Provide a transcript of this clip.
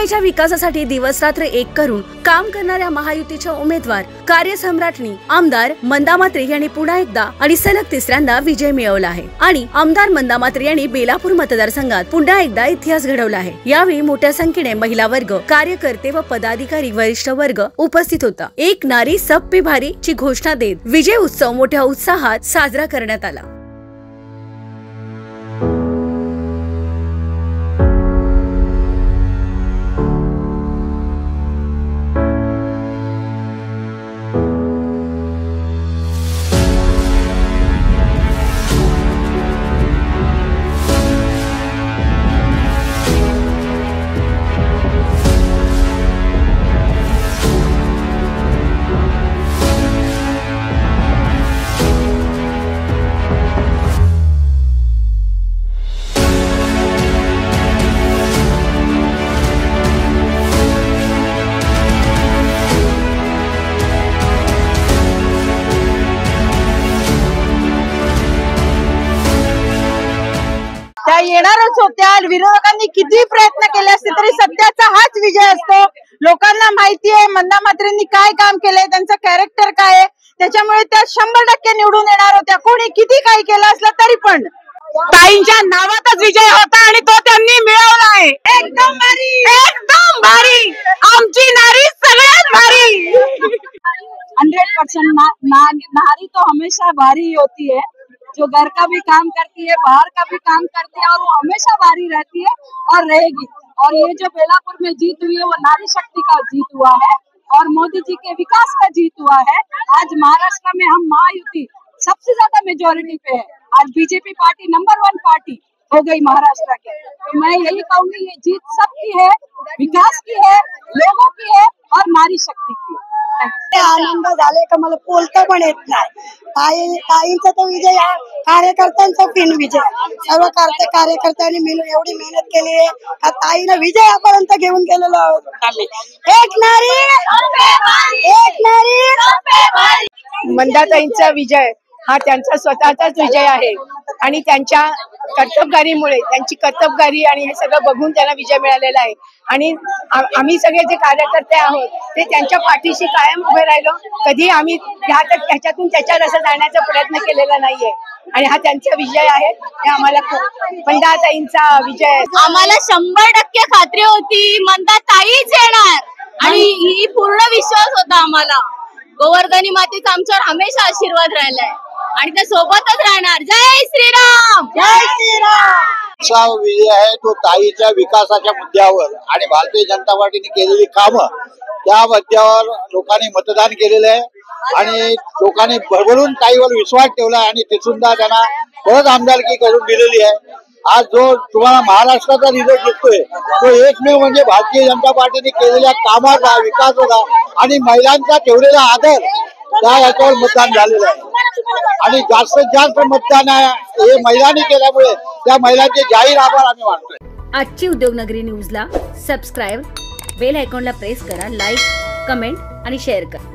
मंदाताईच्या विकासासाठी दिवस रात्र एक करून काम करणाऱ्या महायुतीच्या उमेदवार कार्यसम्राटनी आमदार मंदा म्हात्रे यांनी पुन्हा एकदा आणि सलग तिसऱ्यांदा विजय मिळवला आहे आणि आमदार मंदा म्हात्रे यांनी बेलापूर मतदारसंघात पुन्हा एकदा इतिहास घडवला आहे। यावेळी मोठ्या संख्येने महिला वर्ग, कार्यकर्ते व पदाधिकारी वरिष्ठ वर्ग उपस्थित होता। एक नारी सब पे भारी ची घोषणा देत विजय उत्सव मोठ्या उत्साहात साजरा करण्यात आला। त्या येणारच होत्या। विरोधकांनी किती प्रयत्न केले असते तरी सध्याचा हाच विजय असतो। लोकांना माहिती आहे मंदा म्हात्रेंनी काय काम केलंय, त्यांचं कॅरेक्टर काय आहे, त्याच्यामुळे त्या 100% निवडून येणार होत्या। कोणी किती काही केलं असलं तरी पण ताईंच्या नावातच विजय होता आणि तो त्यांनी मिळवला आहे। एकदम भारी, एकदम भारी, आमची नारी सगळ्यात भारी। 100% नारी तो हमेशा भारी होती है, जो घर का भी काम करती है, बाहर का भी काम करती है और वो हमेशा भारी रहती है और रहेगी। और ये जो बेलापुर में जीत हुई है वो नारी शक्ति का जीत हुआ है और मोदी जी के विकास का जीत हुआ है। आज महाराष्ट्र में हम महायुति सबसे ज्यादा मेजोरिटी पे है। आज बीजेपी पार्टी नंबर 1 पार्टी हो गई महाराष्ट्र के। तो मैं यही कहूंगी ये जीत सबकी है, विकास की है, लोगों की है और नारी शक्ती की है। आनंद झाले का मला बोलता पण येत नाही। ताईंचा तो विजय हा कार्यकर्त्यांचा फिन विजय। सर्व कार्यकर्त्यांनी मिळून एवढी मेहनत केली आहे का ताईनं विजयापर्यंत घेऊन गेलेलो आहोत। एक नारी, एक नारी। मंदाताईंचा विजय हा त्यांचा स्वतःचाच विजय आहे आणि त्यांच्या कर्तबगारीमुळे, त्यांची कर्तबगारी आणि हे सगळं बघून त्यांना विजय मिळालेला आहे। आणि आम्ही सगळे जे कार्यकर्ते आहोत ते त्यांच्या पाठीशी कायम उभे राहिलो। कधी आम्ही त्याच्यातून त्याच्यात असं जाण्याचा प्रयत्न केलेला नाहीये आणि हा त्यांचा विजय आहे। हे आम्हाला मंदाताईंचा विजय, आम्हाला 100% खात्री होती मंदाताईच येणार आणि ही पूर्ण विश्वास होता आम्हाला। गोवर्धनी मातेचा आमच्यावर हमेशा आशीर्वाद राहिलाय आणि त्या सोबतच राहणार। जय श्रीराम, जय श्रीराम। विजय आहे तो ताईच्या विकासाच्या मुद्द्यावर आणि भारतीय जनता पार्टीने केलेली कामं त्या मुद्द्यावर लोकांनी मतदान केलेलं आहे आणि लोकांनी भरभरून ताईवर विश्वास ठेवला आणि ते सुद्धा त्यांना परत आमदारकी करून दिलेली आहे। आज जो तुम्हाला महाराष्ट्राचा रिझल्ट दिसतोय तो एकमेव म्हणजे भारतीय जनता पार्टीने केलेल्या कामाचा, विकासाचा आणि महिलांचा ठेवलेला आदर, त्या याच्यावर मतदान झालेलं आहे आणि जास्तीत जास्त मतदान हे महिलांनी केल्यामुळे त्या महिलांचे जाहीर आभार आम्ही मानतोय। आजची उद्योगनगरी न्यूजला सबस्क्राईब, बेल आयकॉनला प्रेस करा, लाईक, कमेंट आणि शेअर करा।